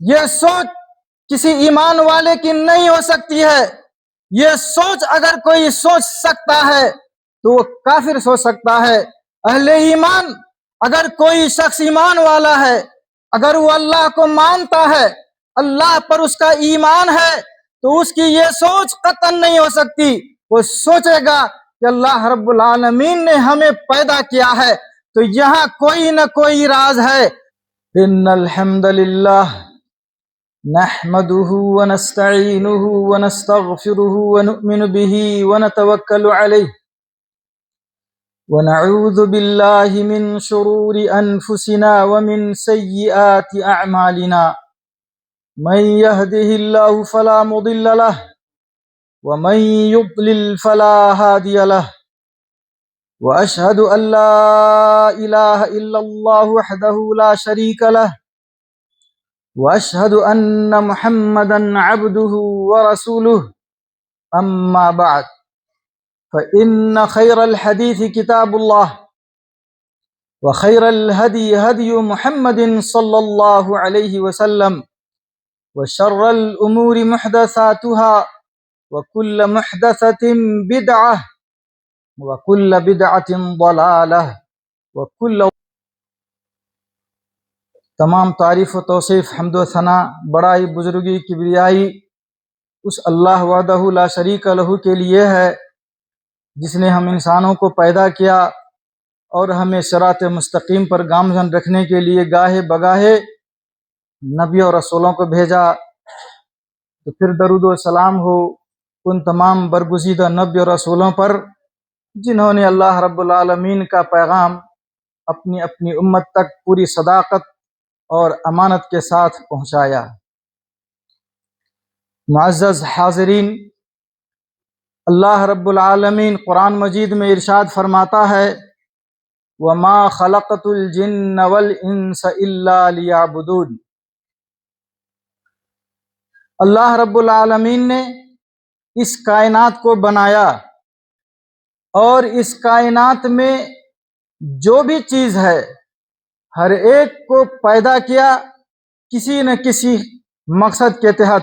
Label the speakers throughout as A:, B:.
A: یہ سوچ کسی ایمان والے کی نہیں ہو سکتی ہے۔ یہ سوچ اگر کوئی سوچ سکتا ہے تو وہ کافر سوچ سکتا ہے۔ اہل ایمان، اگر کوئی شخص ایمان والا ہے، اگر وہ اللہ کو مانتا ہے، اللہ پر اس کا ایمان ہے، تو اس کی یہ سوچ قطعاً نہیں ہو سکتی۔ وہ سوچے گا کہ اللہ رب العالمین نے ہمیں پیدا کیا ہے تو یہاں کوئی نہ کوئی راز ہے۔ ان الحمد للہ نحمده ونستعینه ونستغفره ونؤمن به ونتوکل علیہ ونعوذ باللہ من شرور انفسنا ومن سیئات اعمالنا من يهده الله فلا مضل له ومن يضلل فلا هادي له واشهد ان لا اله الا الله وحده لا شريك له واشهد ان محمدا عبده ورسوله اما بعد فان خير الحديث كتاب الله وخير الهدي هدي محمد صلى الله عليه وسلم وشر الامور محدثاتها وكل محدثة بدعة وكل بدعة ضلالة وكل۔ تمام تعریف و توصیف، حمد و ثنا، بڑائی، بزرگی، کبریائی اس اللہ وحدہ لا شریک لہ کے لیے ہے جس نے ہم انسانوں کو پیدا کیا اور ہمیں صراط مستقیم پر گامزن رکھنے کے لیے گاہے بگاہے نبی اور رسولوں کو بھیجا۔ تو پھر درود و سلام ہو ان تمام برگزیدہ نبی اور رسولوں پر جنہوں نے اللہ رب العالمین کا پیغام اپنی اپنی امت تک پوری صداقت اور امانت کے ساتھ پہنچایا۔ معزز حاضرین، اللہ رب العالمین قرآن مجید میں ارشاد فرماتا ہے وَمَا خَلَقْتُ الْجِنَّ وَالْإِنسَ إِلَّا لِيَعْبُدُونِ۔ اللہ رب العالمین نے اس کائنات کو بنایا اور اس کائنات میں جو بھی چیز ہے ہر ایک کو پیدا کیا کسی نہ کسی مقصد کے تحت۔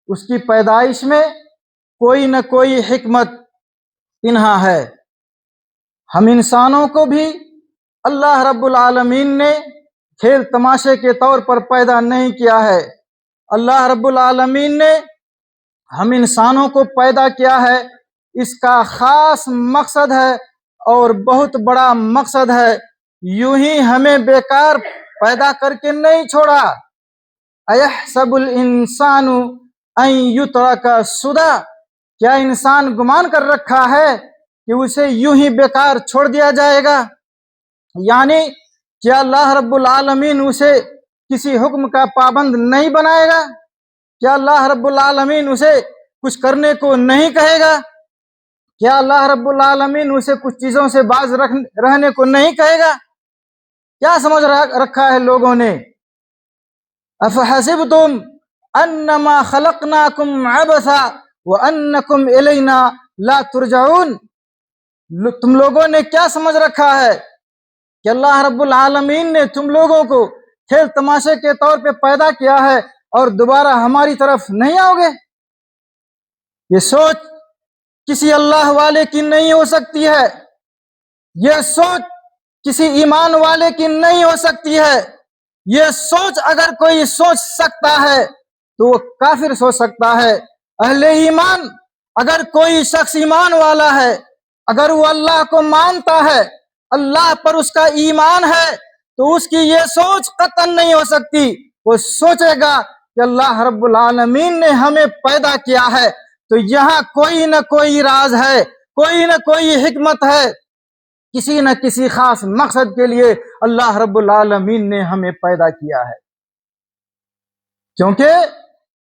A: اس کی پیدائش میں کوئی نہ کوئی حکمت پنہا ہے۔ ہم انسانوں کو بھی اللہ رب العالمین نے کھیل تماشے کے طور پر پیدا نہیں کیا ہے۔ اللہ رب العالمین نے ہم انسانوں کو پیدا کیا ہے، اس کا خاص مقصد ہے اور بہت بڑا مقصد ہے۔ یوں ہی ہمیں بیکار پیدا کر کے نہیں چھوڑا۔ ایحسب الانسان ان یترک سدی، کیا انسان گمان کر رکھا ہے کہ اسے یوں ہی بیکار چھوڑ دیا جائے گا؟ یعنی کیا اللہ رب العالمین اسے کسی حکم کا پابند نہیں بنائے گا؟ کیا اللہ رب العالمین اسے کچھ کرنے کو نہیں کہے گا؟ کیا اللہ رب العالمین اسے کچھ چیزوں سے باز رہنے کو نہیں کہے گا؟ کیا سمجھ رکھا ہے لوگوں نے؟ افحسبتم انما خلقناکم عبثا وانکم الینا لا ترجعون۔ تم لوگوں نے کیا سمجھ رکھا ہے کہ اللہ رب العالمین نے تم لوگوں کو کھیل تماشے کے طور پہ پیدا کیا ہے اور دوبارہ ہماری طرف نہیں آؤ گے؟ یہ سوچ کسی اللہ والے کی نہیں ہو سکتی ہے۔ یہ سوچ کسی ایمان والے کی نہیں ہو سکتی ہے۔ یہ سوچ اگر کوئی سوچ سکتا ہے تو وہ کافر سوچ سکتا ہے۔ اہل ایمان، اگر کوئی شخص ایمان والا ہے، اگر وہ اللہ کو مانتا ہے، اللہ پر اس کا ایمان ہے، تو اس کی یہ سوچ قطعاً نہیں ہو سکتی۔ وہ سوچے گا کہ اللہ رب العالمین نے ہمیں پیدا کیا ہے تو یہاں کوئی نہ کوئی راز ہے، کوئی نہ کوئی حکمت ہے، کسی نہ کسی خاص مقصد کے لیے اللہ رب العالمین نے ہمیں پیدا کیا ہے۔ کیونکہ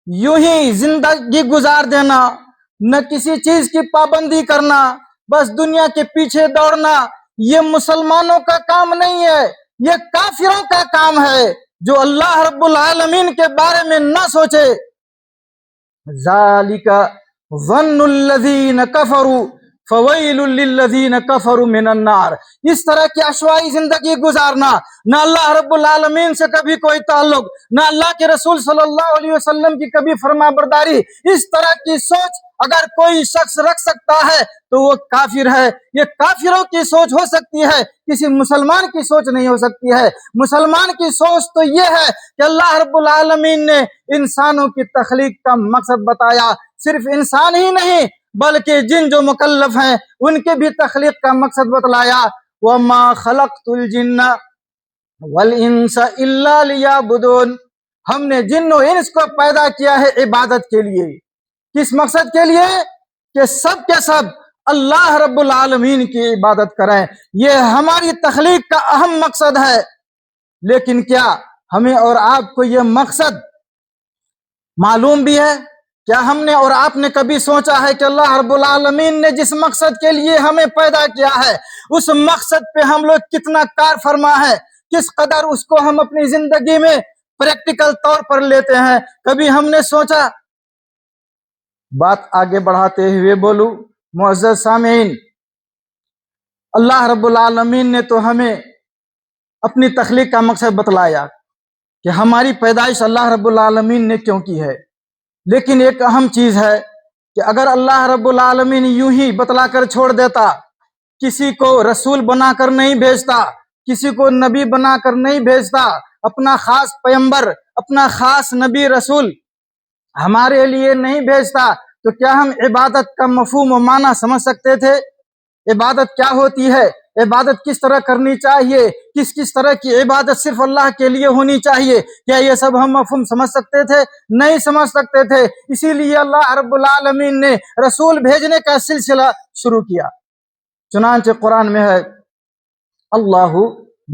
A: یوں ہی زندگی گزار دینا، نہ کسی چیز کی پابندی کرنا، بس دنیا کے پیچھے دوڑنا، یہ مسلمانوں کا کام نہیں ہے، یہ کافروں کا کام ہے جو اللہ رب العالمین کے بارے میں نہ سوچے۔ ذالک ظن الذین کفروا فویل للذین کفروا من النار. اس طرح کی عشوائی زندگی گزارنا، نہ اللہ رب العالمین سے کبھی کوئی تعلق، نہ اللہ کے رسول صلی اللہ علیہ وسلم کی کبھی فرما برداری، اس طرح کی سوچ اگر کوئی شخص رکھ سکتا ہے تو وہ کافر ہے. یہ کافروں کی سوچ ہو سکتی ہے، کسی مسلمان کی سوچ نہیں ہو سکتی ہے. مسلمان کی سوچ تو یہ ہے کہ اللہ رب العالمین نے انسانوں کی تخلیق کا مقصد بتایا. صرف انسان ہی نہیں بلکہ جن جو مکلف ہیں ان کے بھی تخلیق کا مقصد بتلایا. وَمَا خَلَقْتُ الْجِنَّ وَالْإِنسَ إِلَّا لِيَعْبُدُونَ. ہم نے جن و انس کو پیدا کیا ہے عبادت کے لیے. کس مقصد کے لیے؟ کہ سب کے سب اللہ رب العالمین کی عبادت کریں. یہ ہماری تخلیق کا اہم مقصد ہے. لیکن کیا ہمیں اور آپ کو یہ مقصد معلوم بھی ہے؟ کیا ہم نے اور آپ نے کبھی سوچا ہے کہ اللہ رب العالمین نے جس مقصد کے لیے ہمیں پیدا کیا ہے اس مقصد پہ ہم لوگ کتنا کار فرما ہے، کس قدر اس کو ہم اپنی زندگی میں پریکٹیکل طور پر لیتے ہیں؟ کبھی ہم نے سوچا؟ بات آگے بڑھاتے ہوئے بولوں. معزز سامعین، اللہ رب العالمین نے تو ہمیں اپنی تخلیق کا مقصد بتلایا کہ ہماری پیدائش اللہ رب العالمین نے کیوں کی ہے. لیکن ایک اہم چیز ہے کہ اگر اللہ رب العالمین یوں ہی بتلا کر چھوڑ دیتا، کسی کو رسول بنا کر نہیں بھیجتا، کسی کو نبی بنا کر نہیں بھیجتا، اپنا خاص پیغمبر، اپنا خاص نبی رسول ہمارے لیے نہیں بھیجتا، تو کیا ہم عبادت کا مفہوم و معنی سمجھ سکتے تھے؟ عبادت کیا ہوتی ہے؟ عبادت کس طرح کرنی چاہیے؟ کس طرح کی عبادت صرف اللہ کے لیے ہونی چاہیے؟ کیا یہ سب ہم مفہوم سمجھ سکتے تھے؟ نہیں سمجھ سکتے تھے. اسی لیے اللہ رب العالمین نے رسول بھیجنے کا سلسلہ شروع کیا. چنانچہ قرآن میں ہے اللہ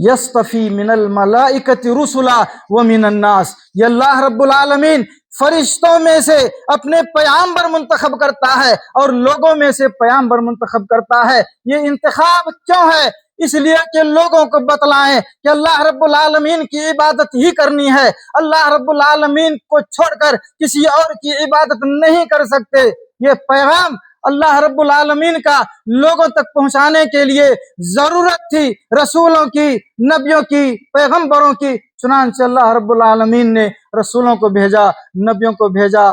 A: یصطفی من الملائکۃ رسلا ومن الناس. یہ اللہ رب العالمین فرشتوں میں سے اپنے پیغمبر منتخب کرتا ہے اور لوگوں میں سے پیغمبر منتخب کرتا ہے. یہ انتخاب کیوں ہے؟ اس لیے کہ لوگوں کو بتلائیں کہ اللہ رب العالمین کی عبادت ہی کرنی ہے. اللہ رب العالمین کو چھوڑ کر کسی اور کی عبادت نہیں کر سکتے. یہ پیغام اللہ رب العالمین کا لوگوں تک پہنچانے کے لیے ضرورت تھی رسولوں کی، نبیوں کی، پیغمبروں کی. چنانچہ اللہ رب العالمین نے رسولوں کو بھیجا، نبیوں کو بھیجا.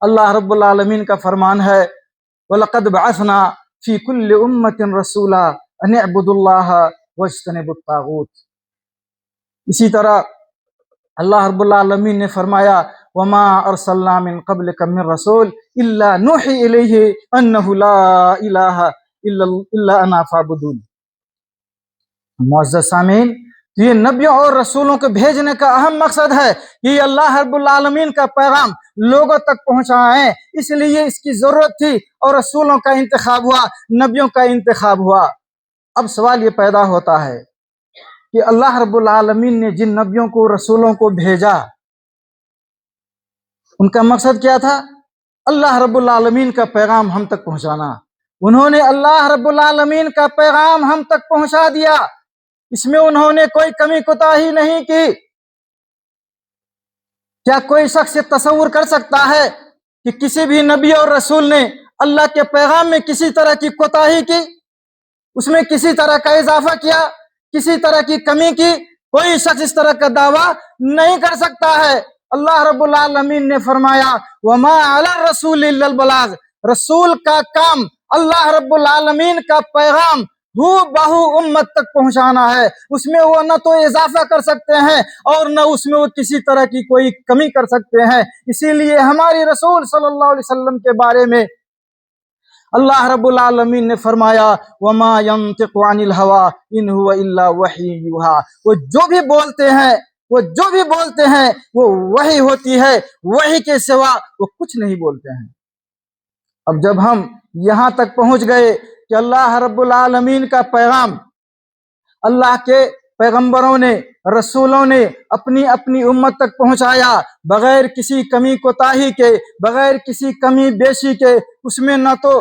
A: اللہ رب العالمین کا فرمان ہے وَلَقَدْ بَعَثْنَا فِي كُلِّ أُمَّةٍ رَسُولًا أَنِ اعْبُدُوا اللَّهَ وَاجْتَنِبُوا الطَّاغُوتَ. اسی طرح اللہ رب العالمین نے فرمایا وَمَا أَرْسَلْنَا مِن قَبْلِكَ مِن رَسُولٍ إِلَّا نُوحِي إِلَيْهِ أَنَّهُ لَا إِلَهَ إِلَّا أَنَا فَاعْبُدُونِ. معزز سامعین، یہ نبیوں اور رسولوں کو بھیجنے کا اہم مقصد ہے کہ یہ اللہ رب العالمین کا پیغام لوگوں تک پہنچائیں. اس لیے اس کی ضرورت تھی اور رسولوں کا انتخاب ہوا، نبیوں کا انتخاب ہوا. اب سوال یہ پیدا ہوتا ہے کہ اللہ رب العالمین نے جن نبیوں کو، رسولوں کو بھیجا، ان کا مقصد کیا تھا؟ اللہ رب العالمین کا پیغام ہم تک پہنچانا. انہوں نے اللہ رب العالمین کا پیغام ہم تک پہنچا دیا. اس میں انہوں نے کوئی کمی کوتاہی نہیں کی. کیا کوئی شخص یہ تصور کر سکتا ہے کہ کسی بھی نبی اور رسول نے اللہ کے پیغام میں کسی طرح کی کوتاہی کی، اس میں کسی طرح کا اضافہ کیا، کسی طرح کی کمی کی؟ کوئی شخص اس طرح کا دعویٰ نہیں کر سکتا ہے. اللہ رب العالمین نے فرمایا وَمَا عَلَى الرَّسُولِ إِلَّا الْبَلَاغُ. رسول کا کام اللہ رب العالمین کا پیغام ہو بہو امت تک پہنچانا ہے. اس میں وہ نہ تو اضافہ کر سکتے ہیں اور نہ اس میں وہ کسی طرح کی کوئی کمی کر سکتے ہیں. اسی لیے ہماری رسول صلی اللہ علیہ وسلم کے بارے میں اللہ رب العالمین نے فرمایا وَمَا يَنطِقُ عَنِ الْهَوَىٰ إِنْ هُوَ إِلَّا وَحْيٌ يُوحَىٰ. وہ جو بھی بولتے ہیں وہ وحی ہوتی ہے، وحی کے سوا وہ کچھ نہیں بولتے ہیں. اب جب ہم یہاں تک پہنچ گئے کہ اللہ رب العالمین کا پیغام اللہ کے پیغمبروں نے، رسولوں نے اپنی اپنی امت تک پہنچایا بغیر کسی کمی کوتاہی کے، بغیر کسی کمی بیشی کے، اس میں نہ تو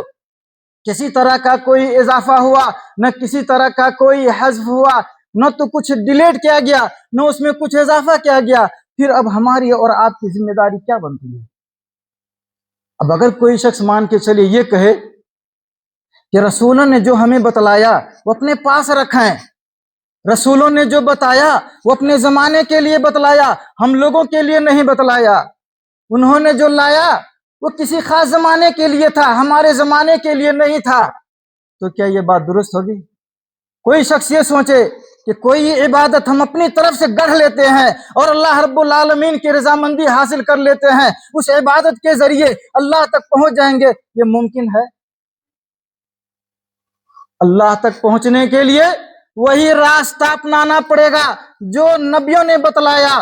A: کسی طرح کا کوئی اضافہ ہوا، نہ کسی طرح کا کوئی حذف ہوا، نہ تو کچھ ڈیلیٹ کیا گیا، نہ اس میں کچھ اضافہ کیا گیا. پھر اب ہماری اور آپ کی ذمہ داری کیا بنتی ہے؟ اب اگر کوئی شخص مان کے چلے یہ کہے کہ رسولوں نے جو ہمیں بتلایا وہ اپنے پاس رکھیں. رسولوں نے جو بتایا وہ اپنے زمانے کے لیے بتلایا، ہم لوگوں کے لیے نہیں بتلایا. انہوں نے جو لایا وہ کسی خاص زمانے کے لیے تھا، ہمارے زمانے کے لیے نہیں تھا. تو کیا یہ بات درست ہوگی؟ کوئی شخص یہ سوچے کہ کوئی عبادت ہم اپنی طرف سے گڑھ لیتے ہیں اور اللہ رب العالمین کی رضامندی حاصل کر لیتے ہیں، اس عبادت کے ذریعے اللہ تک پہنچ جائیں گے، یہ ممکن ہے؟ اللہ تک پہنچنے کے لیے وہی راستہ اپنانا پڑے گا جو نبیوں نے بتلایا،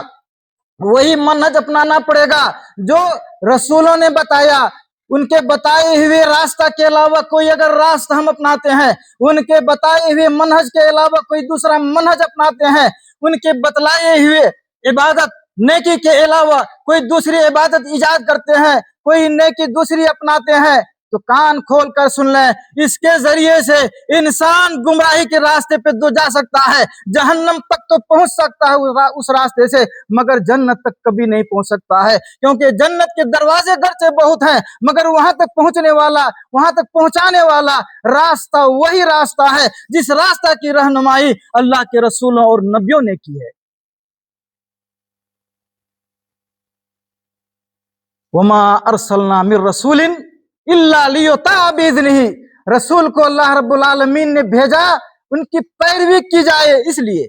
A: وہی منہج اپنانا پڑے گا جو رسولوں نے بتایا. ان کے بتائے ہوئے راستہ کے علاوہ کوئی اگر راستہ ہم اپناتے ہیں، ان کے بتائے ہوئے منہج کے علاوہ کوئی دوسرا منہج اپناتے ہیں، ان کے بتلائے ہوئے عبادت نیکی کے علاوہ کوئی دوسری عبادت ایجاد کرتے ہیں، کوئی نیکی دوسری اپناتے ہیں، تو کان کھول کر سن لیں، اس کے ذریعے سے انسان گمراہی کے راستے پہ تو جا سکتا ہے، جہنم تک تو پہنچ سکتا ہے اس راستے سے، مگر جنت تک کبھی نہیں پہنچ سکتا ہے، کیونکہ جنت کے دروازے گرچہ بہت ہیں مگر وہاں تک پہنچنے والا، وہاں تک پہنچانے والا راستہ وہی راستہ ہے جس راستہ کی رہنمائی اللہ کے رسولوں اور نبیوں نے کی ہے. وما ارسلنا من رسول الا لیطاع باذنہ، رسول کو اللہ رب العالمین نے بھیجا ان کی پیروی کی جائے اس لیے،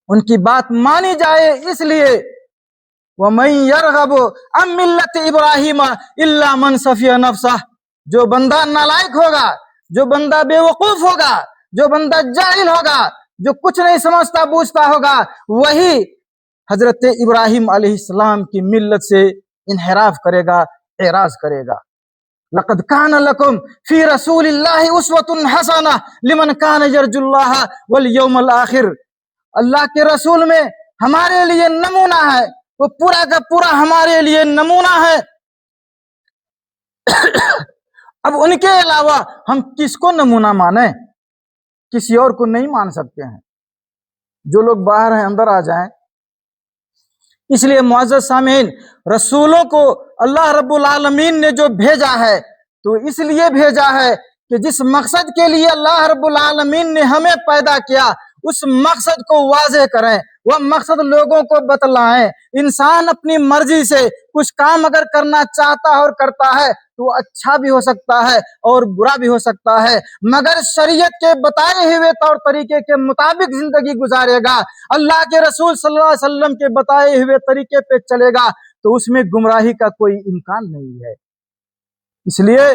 A: ان کی بات مانی جائے اس لیے. ومن یرغب عن ملت ابراہیم الا من صفی نفسہ، جو بندہ نالائق ہوگا، جو بندہ بے وقوف ہوگا، جو بندہ جاہل ہوگا، جو کچھ نہیں سمجھتا بوجھتا ہوگا، وہی حضرت ابراہیم علیہ السلام کی ملت سے انحراف کرے گا، اعراض کرے گا. لقد كان لكم في رسول الله اسوة حسنة لمن كان يرجو الله واليوم الآخر، اللہ کے رسول میں ہمارے لیے نمونہ ہے، وہ پورا کا پورا ہمارے لیے نمونہ ہے. اب ان کے علاوہ ہم کس کو نمونہ مانیں؟ کسی اور کو نہیں مان سکتے ہیں. جو لوگ باہر ہیں اندر آ جائیں. اس لیے معزز سامعین، رسولوں کو اللہ رب العالمین نے جو بھیجا ہے تو اس لیے بھیجا ہے کہ جس مقصد کے لیے اللہ رب العالمین نے ہمیں پیدا کیا اس مقصد کو واضح کریں، وہ مقصد لوگوں کو بتلائیں. انسان اپنی مرضی سے کچھ کام اگر کرنا چاہتا ہے اور کرتا ہے تو اچھا بھی ہو سکتا ہے اور برا بھی ہو سکتا ہے، مگر شریعت کے بتائے ہوئے طور طریقے کے مطابق زندگی گزارے گا، اللہ کے رسول صلی اللہ علیہ وسلم کے بتائے ہوئے طریقے پہ چلے گا تو اس میں گمراہی کا کوئی امکان نہیں ہے. اس لیے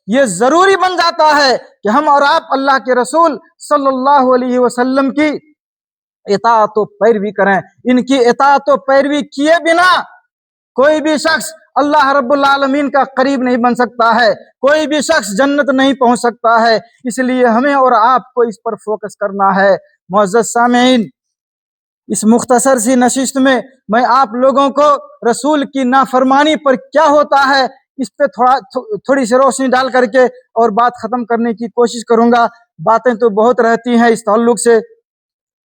A: یہ ضروری بن جاتا ہے کہ ہم اور آپ اللہ کے رسول صلی اللہ علیہ وسلم کی اطاعت و پیروی کریں. ان کی اطاعت و پیروی کیے بنا کوئی بھی شخص اللہ رب العالمین کا قریب نہیں بن سکتا ہے، کوئی بھی شخص جنت نہیں پہنچ سکتا ہے. اس لیے ہمیں اور آپ کو اس پر فوکس کرنا ہے. معزز سامعین، اس مختصر سی نشست میں آپ لوگوں کو رسول کی نافرمانی پر کیا ہوتا ہے اس پہ تھوڑی سی روشنی ڈال کر کے اور بات ختم کرنے کی کوشش کروں گا. باتیں تو بہت رہتی ہیں اس تعلق سے،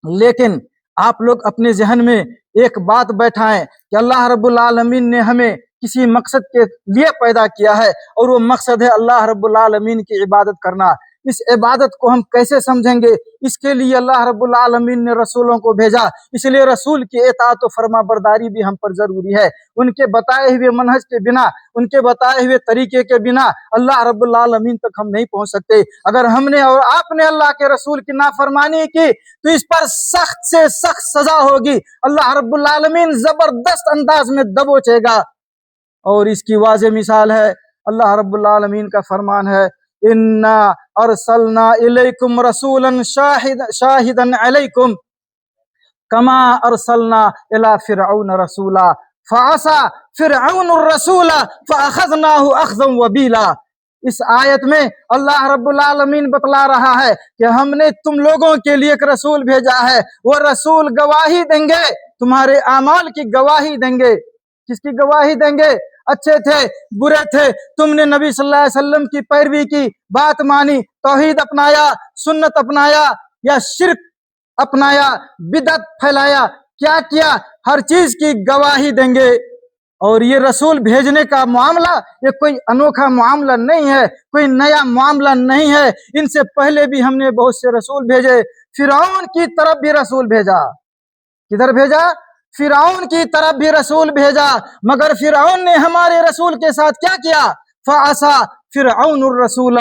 A: لیکن آپ لوگ اپنے ذہن میں ایک بات بیٹھائیں کہ اللہ رب العالمین نے ہمیں کسی مقصد کے لیے پیدا کیا ہے اور وہ مقصد ہے اللہ رب العالمین کی عبادت کرنا. اس عبادت کو ہم کیسے سمجھیں گے؟ اس کے لیے اللہ رب العالمین نے رسولوں کو بھیجا، اس لیے رسول کی اطاعت و فرما برداری بھی ہم پر ضروری ہے. ان کے بتائے ہوئے منہج کے بنا، ان کے بتائے ہوئے طریقے کے بنا اللہ رب العالمین تک ہم نہیں پہنچ سکتے. اگر ہم نے اور آپ نے اللہ کے رسول کی نافرمانی کی تو اس پر سخت سے سخت سزا ہوگی. اللہ رب العالمین زبردست انداز میں دبوچے گا. اور اس کی واضح مثال ہے اللہ رب العالمین کا فرمان ہے، انا ارسلنا الیکم رسولا شاہدا علیکم کما ارسلنا الی فرعون رسولا فعصى فرعون الرسول فاخذناه اخذا وبیلا. اس آیت میں اللہ رب العالمین بتلا رہا ہے کہ ہم نے تم لوگوں کے لیے ایک رسول بھیجا ہے، وہ رسول گواہی دیں گے، تمہارے اعمال کی گواہی دیں گے. کس کی گواہی دیں گے؟ اچھے تھے برے تھے، تم نے نبی صلی اللہ علیہ وسلم کی پیروی کی، بات مانی، توحید اپنایا، سنت اپنایا یا شرک اپنایا، بدعت پھیلایا، کیا کیا، ہر چیز کی گواہی دیں گے. اور یہ رسول بھیجنے کا معاملہ یہ کوئی انوکھا معاملہ نہیں ہے، کوئی نیا معاملہ نہیں ہے، ان سے پہلے بھی ہم نے بہت سے رسول بھیجے۔ فرعون کی طرف بھی رسول بھیجا، کدھر بھیجا؟ فرعون کی طرف بھی رسول بھیجا، مگر فرعون نے ہمارے رسول کے ساتھ کیا کیا؟ فعصا فرعون الرسول،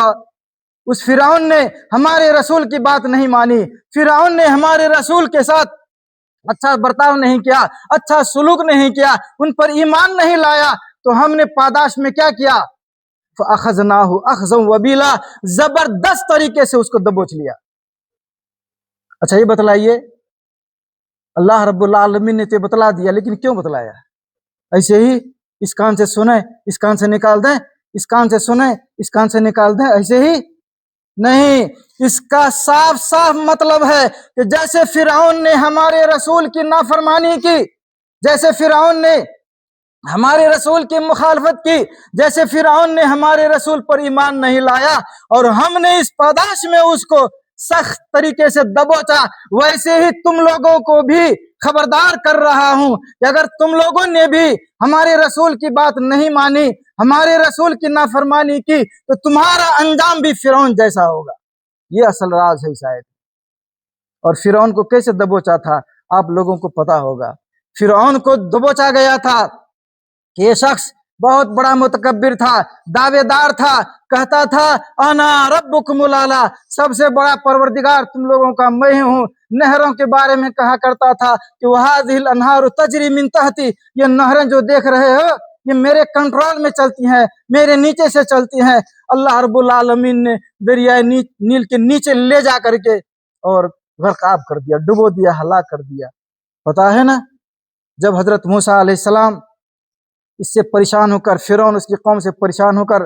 A: اس فرعون نے ہمارے رسول کی بات نہیں مانی، فرعون نے ہمارے رسول کے ساتھ اچھا برتاؤ نہیں کیا، اچھا سلوک نہیں کیا، ان پر ایمان نہیں لایا، تو ہم نے پاداش میں کیا کیا؟ فَأَخَذْنَاهُ أَخْذًا وَبِيلًا، زبردست طریقے سے اس کو دبوچ لیا۔ اچھا یہ بتلائیے، اللہ رب العالمین نے تو بتلا دیا، لیکن کیوں بتلایا؟ ایسے ہی اس کان سے سنیں اس کان سے نکال دیں، اس کان سے سنیں اس کان سے نکال دیں، ایسے ہی نہیں، اس کا صاف صاف مطلب ہے کہ جیسے فرعون نے ہمارے رسول کی نافرمانی کی، جیسے فرعون نے ہمارے رسول کی مخالفت کی، جیسے فرعون نے ہمارے رسول پر ایمان نہیں لایا اور ہم نے اس پاداش میں اس کو سخت طریقے سے دبوچا، ویسے ہی تم لوگوں کو بھی خبردار کر رہا ہوں کہ اگر تم لوگوں نے بھی ہمارے رسول کی بات نہیں مانی، ہمارے رسول کی نافرمانی کی، تو تمہارا انجام بھی فرعون جیسا ہوگا۔ یہ اصل راز ہے شاید۔ اور فرعون کو کیسے دبوچا تھا آپ لوگوں کو پتا ہوگا۔ فرعون کو دبوچا گیا تھا کہ یہ شخص بہت بڑا متکبر تھا، دعوے دار تھا، کہتا تھا انا ربکم الاعلی، سب سے بڑا پروردگار تم لوگوں کا میں ہی ہوں۔ نہروں کے بارے میں کہا کرتا تھا کہ وہذہ الانہار تجری من تحتی، یہ نہریں جو دیکھ رہے ہو یہ میرے کنٹرول میں چلتی ہیں، میرے نیچے سے چلتی ہیں۔ اللہ رب العالمین نے دریائے نیل کے نیچے لے جا کر کے اور غرقاب کر دیا، ڈبو دیا، ہلاک کر دیا۔ پتا ہے نا، جب حضرت موسیٰ علیہ السلام اس سے پریشان ہو کر، فرعون اس کی قوم سے پریشان ہو کر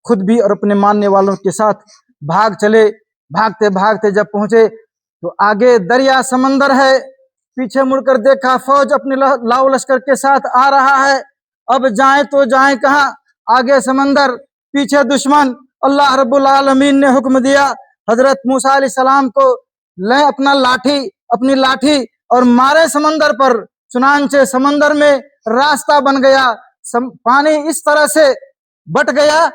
A: خود بھی اور اپنے ماننے والوں کے ساتھ بھاگ چلے، بھاگتے بھاگتے جب پہنچے تو آگے دریا سمندر ہے، پیچھے مڑ کر دیکھا فوج اپنے لاؤ لشکر کے ساتھ آ رہا ہے، اب جائیں تو جائیں کہاں؟ آگے سمندر، پیچھے دشمن۔ اللہ رب العالمین نے حکم دیا حضرت موسیٰ علیہ السلام کو لیں اپنی لاٹھی اور مارے سمندر پر، چنانچہ سمندر میں راستہ بن گیا، پانی اس طرح سے بٹ گیا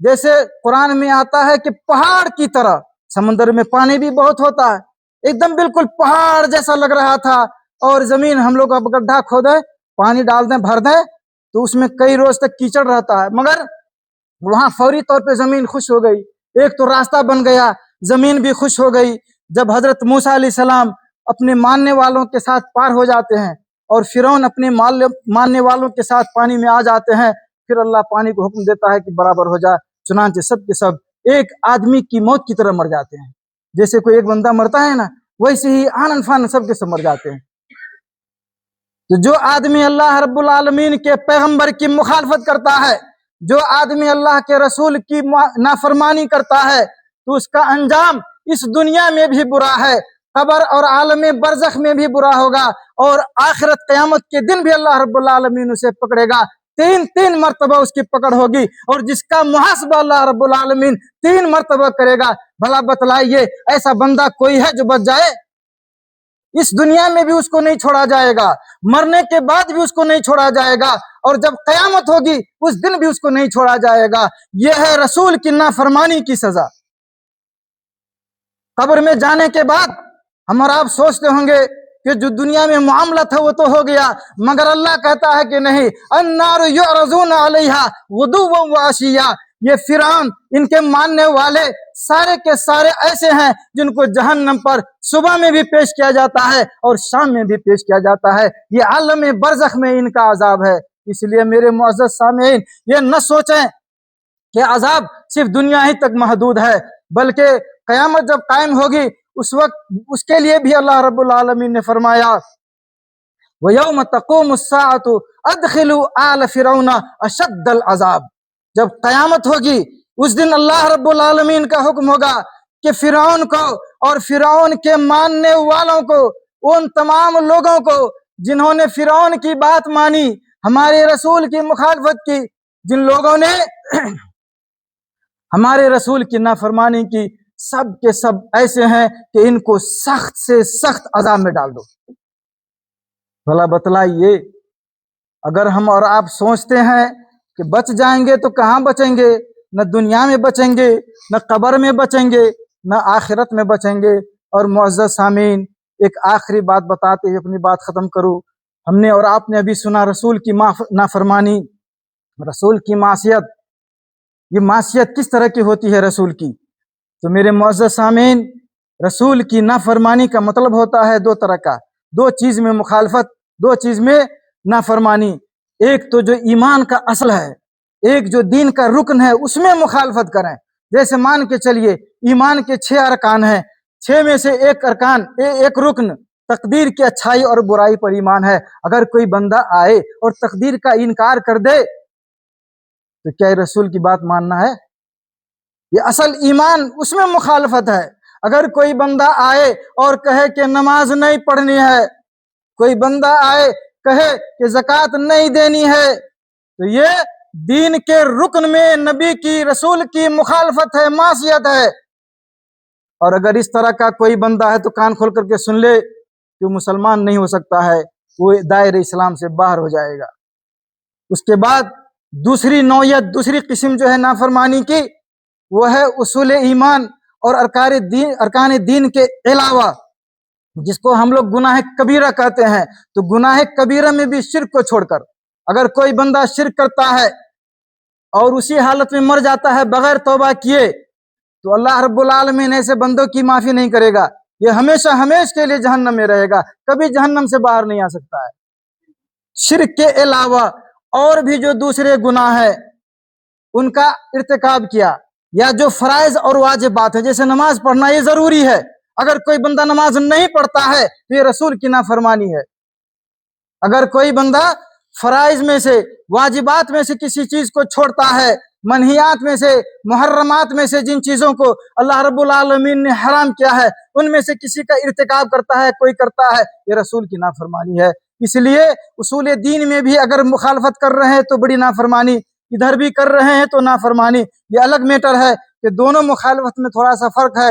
A: جیسے قرآن میں آتا ہے کہ پہاڑ کی طرح۔ سمندر میں پانی بھی بہت ہوتا ہے، ایک دم بالکل پہاڑ جیسا لگ رہا تھا، اور زمین ہم لوگ اب گڈھا کھودیں، پانی ڈال دیں، بھر دیں تو اس میں کئی روز تک کیچڑ رہتا ہے، مگر وہاں فوری طور پہ زمین خوش ہو گئی، ایک تو راستہ بن گیا، زمین بھی خوش ہو گئی۔ جب حضرت موسیٰ علیہ السلام اپنے ماننے والوں کے ساتھ پار ہو جاتے ہیں اور فرعون اپنے ماننے والوں کے ساتھ پانی میں آ جاتے ہیں، پھر اللہ پانی کو حکم دیتا ہے کہ برابر ہو جائے، چنانچہ سب کے سب ایک آدمی کی موت کی طرح مر جاتے ہیں۔ جیسے کوئی ایک بندہ مرتا ہے نا، ویسے ہی آنن فان سب کے سب مر جاتے ہیں۔ تو جو آدمی اللہ رب العالمین کے پیغمبر کی مخالفت کرتا ہے، جو آدمی اللہ کے رسول کی نافرمانی کرتا ہے، تو اس کا انجام اس دنیا میں بھی برا ہے، قبر اور عالم برزخ میں بھی برا ہوگا، اور آخرت قیامت کے دن بھی اللہ رب العالمین اسے پکڑے گا، تین مرتبہ اس کی پکڑ ہوگی، اور جس کا محاسبہ اللہ رب العالمین 3 مرتبہ کرے گا۔ بھلا بتلائیے ایسا بندہ کوئی ہے جو بچ جائے؟ اس دنیا میں بھی اس کو نہیں چھوڑا جائے گا، مرنے کے بعد بھی اس کو نہیں چھوڑا جائے گا، اور جب قیامت ہوگی اس دن بھی اس کو نہیں چھوڑا جائے گا۔ یہ ہے رسول کی نافرمانی کی سزا۔ قبر میں جانے کے بعد ہم اور آپ سوچتے ہوں گے کہ جو دنیا میں معاملہ تھا وہ تو ہو گیا، مگر اللہ کہتا ہے کہ نہیں، النار یعرضون علیہا غدوا وعشیا، یہ فرعون ان کے ماننے والے سارے کے سارے ایسے ہیں جن کو جہنم پر صبح میں بھی پیش کیا جاتا ہے اور شام میں بھی پیش کیا جاتا ہے۔ یہ عالم برزخ میں ان کا عذاب ہے۔ اس لیے میرے معزز سامعین، یہ نہ سوچیں کہ عذاب صرف دنیا ہی تک محدود ہے، بلکہ قیامت جب قائم ہوگی اس وقت اس کے لیے بھی اللہ رب العالمین نے فرمایا وَيَوْمَ تَقُومُ السَّاعَةُ أَدْخِلُوا آلَ فِرْعَوْنَ أَشَدَّ الْعَذَابِ، جب قیامت ہوگی اس دن اللہ رب العالمین کا حکم ہوگا کہ فرعون کو اور فرعون کے ماننے والوں کو، ان تمام لوگوں کو جنہوں نے فرعون کی بات مانی، ہمارے رسول کی مخالفت کی، جن لوگوں نے ہمارے رسول کی نافرمانی کی، سب کے سب ایسے ہیں کہ ان کو سخت سے سخت عذاب میں ڈال دو۔ بھلا بتلائیے اگر ہم اور آپ سوچتے ہیں کہ بچ جائیں گے تو کہاں بچیں گے؟ نہ دنیا میں بچیں گے، نہ قبر میں بچیں گے، نہ آخرت میں بچیں گے۔ اور معزز سامعین، ایک آخری بات بتاتے ہوئے اپنی بات ختم کروں۔ ہم نے اور آپ نے ابھی سنا رسول کی نافرمانی، رسول کی معصیت۔ یہ معصیت کس طرح کی ہوتی ہے رسول کی؟ تو میرے معزز سامعین، رسول کی نافرمانی کا مطلب ہوتا ہے دو طرح کا، دو چیز میں مخالفت، دو چیز میں نافرمانی۔ ایک تو جو ایمان کا اصل ہے، ایک جو دین کا رکن ہے، اس میں مخالفت کریں۔ جیسے مان کے چلیے ایمان کے 6 ارکان ہیں، 6 میں سے ایک رکن تقدیر کی اچھائی اور برائی پر ایمان ہے۔ اگر کوئی بندہ آئے اور تقدیر کا انکار کر دے تو کیا رسول کی بات ماننا ہے؟ یہ اصل ایمان، اس میں مخالفت ہے۔ اگر کوئی بندہ آئے اور کہے کہ نماز نہیں پڑھنی ہے، کوئی بندہ آئے کہے کہ زکوٰۃ نہیں دینی ہے، تو یہ دین کے رکن میں نبی کی، رسول کی مخالفت ہے، معصیت ہے۔ اور اگر اس طرح کا کوئی بندہ ہے تو کان کھول کر کے سن لے کہ مسلمان نہیں ہو سکتا ہے، وہ دائرہ اسلام سے باہر ہو جائے گا۔ اس کے بعد دوسری نوعیت، دوسری قسم جو ہے نافرمانی کی، وہ ہے اصول ایمان اور ارکان دین کے علاوہ، جس کو ہم لوگ گناہ کبیرہ کہتے ہیں۔ تو گناہ کبیرہ میں بھی شرک کو چھوڑ کر اگر کوئی بندہ شرک کرتا ہے اور اسی حالت میں مر جاتا ہے بغیر توبہ کیے، تو اللہ رب العالمین ایسے بندوں کی معافی نہیں کرے گا، یہ ہمیشہ کے لیے جہنم میں رہے گا، کبھی جہنم سے باہر نہیں آ سکتا ہے۔ شرک کے علاوہ اور بھی جو دوسرے گناہ ہیں ان کا ارتکاب کیا، یا جو فرائض اور واجبات ہیں، جیسے نماز پڑھنا یہ ضروری ہے، اگر کوئی بندہ نماز نہیں پڑھتا ہے تو یہ رسول کی نافرمانی ہے۔ اگر کوئی بندہ فرائض میں سے، واجبات میں سے کسی چیز کو چھوڑتا ہے، منہیات میں سے، محرمات میں سے جن چیزوں کو اللہ رب العالمین نے حرام کیا ہے ان میں سے کسی کا ارتکاب کرتا ہے، کوئی کرتا ہے، یہ رسول کی نافرمانی ہے۔ اس لیے اصول دین میں بھی اگر مخالفت کر رہے ہیں تو بڑی نافرمانی، ادھر بھی کر رہے ہیں تو نافرمانی، یہ الگ میٹر ہے کہ دونوں مخالفت میں تھوڑا سا فرق ہے۔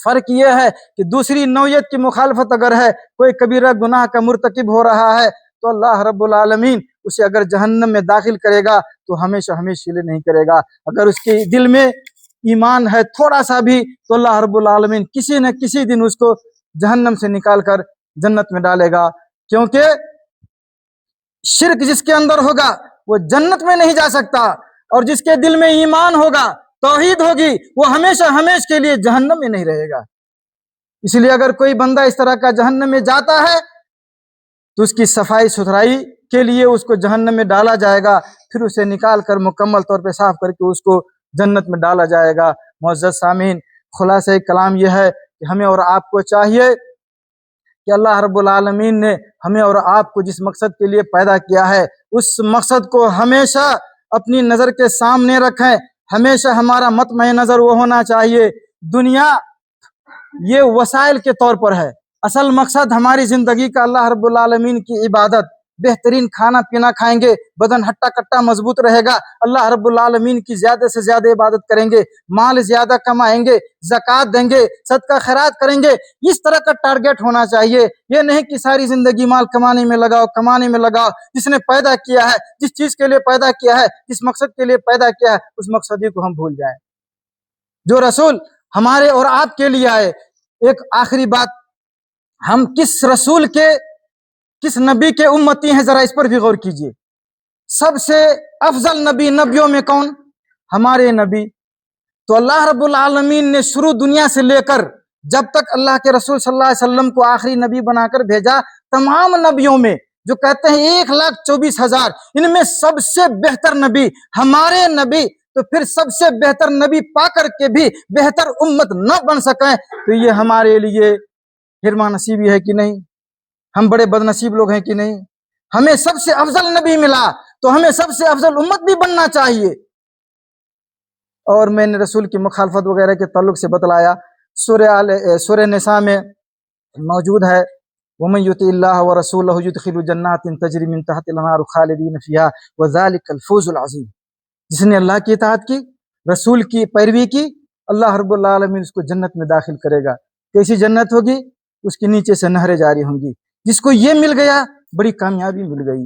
A: فرق یہ ہے کہ دوسری نوعیت کی مخالفت اگر ہے، کوئی کبیرہ گناہ کا مرتکب ہو رہا ہے تو اللہ رب العالمین اسے اگر جہنم میں داخل کرے گا تو ہمیشہ کے لیے نہیں کرے گا۔ اگر اس کے دل میں ایمان ہے تھوڑا سا بھی تو اللہ رب العالمین کسی نہ کسی دن اس کو جہنم سے نکال کر جنت میں ڈالے گا، کیونکہ شرک جس کے اندر ہوگا وہ جنت میں نہیں جا سکتا، اور جس کے دل میں ایمان ہوگا، توحید ہوگی، وہ ہمیشہ کے لیے جہنم میں نہیں رہے گا۔ اس لیے اگر کوئی بندہ اس طرح کا جہنم میں جاتا ہے تو اس کی صفائی ستھرائی کے لیے اس کو جہنم میں ڈالا جائے گا، پھر اسے نکال کر مکمل طور پہ صاف کر کے اس کو جنت میں ڈالا جائے گا۔ معزز سامعین، خلاصہ کلام یہ ہے کہ ہمیں اور آپ کو چاہیے کہ اللہ رب العالمین نے ہمیں اور آپ کو جس مقصد کے لیے پیدا کیا ہے اس مقصد کو ہمیشہ اپنی نظر کے سامنے رکھیں۔ ہمیشہ ہمارا مطمع نظر وہ ہونا چاہیے، دنیا یہ وسائل کے طور پر ہے، اصل مقصد ہماری زندگی کا اللہ رب العالمین کی عبادت۔ بہترین کھانا پینا کھائیں گے، بدن ہٹا کٹا مضبوط رہے گا، اللہ رب العالمین کی زیادہ سے زیادہ عبادت کریں گے، مال زیادہ کمائیں گے، زکوٰۃ دیں گے، صدقہ خیرات کریں گے۔ اس طرح کا ٹارگیٹ ہونا چاہیے، یہ نہیں کہ ساری زندگی مال کمانے میں لگاؤ۔ جس نے پیدا کیا ہے، جس چیز کے لیے پیدا کیا ہے، جس مقصد کے لیے پیدا کیا ہے، اس مقصد کو ہم بھول جائیں۔ جو رسول ہمارے اور آپ کے لیے آئے، ایک آخری بات، ہم کس نبی کے امتی ہیں، ذرا اس پر بھی غور کیجئے۔ سب سے افضل نبی نبیوں میں کون؟ ہمارے نبی۔ تو اللہ رب العالمین نے شروع دنیا سے لے کر جب تک اللہ کے رسول صلی اللہ علیہ وسلم کو آخری نبی بنا کر بھیجا، تمام نبیوں میں جو کہتے ہیں 1,24,000، ان میں سب سے بہتر نبی ہمارے نبی، تو پھر سب سے بہتر نبی پا کر کے بھی بہتر امت نہ بن سکیں تو یہ ہمارے لیے حرمہ نصیبی ہے کہ نہیں؟ ہم بڑے بد نصیب لوگ ہیں کہ نہیں؟ ہمیں سب سے افضل نبی ملا تو ہمیں سب سے افضل امت بھی بننا چاہیے۔ اور میں نے رسول کی مخالفت وغیرہ کے تعلق سے بتلایا، سورہ نساء میں موجود ہے، وَمَن يُطِعِ اللَّهَ وَرَسُولَهُ يُدْخِلْهُ جَنَّاتٍ تَجْرِي مِن تَحْتِهَا الْأَنْهَارُ خَالِدِينَ فِيهَا وَذَلِكَ الْفَوْزُ الْعَظِيمُ۔ جس نے اللہ کی اطاعت کی، رسول کی پیروی کی، اللہ رب العالمین اس کو جنت میں داخل کرے گا۔ کیسی جنت ہوگی؟ اس کے نیچے سے نہریں جاری ہوں گی۔ جس کو یہ مل گیا بڑی کامیابی مل گئی۔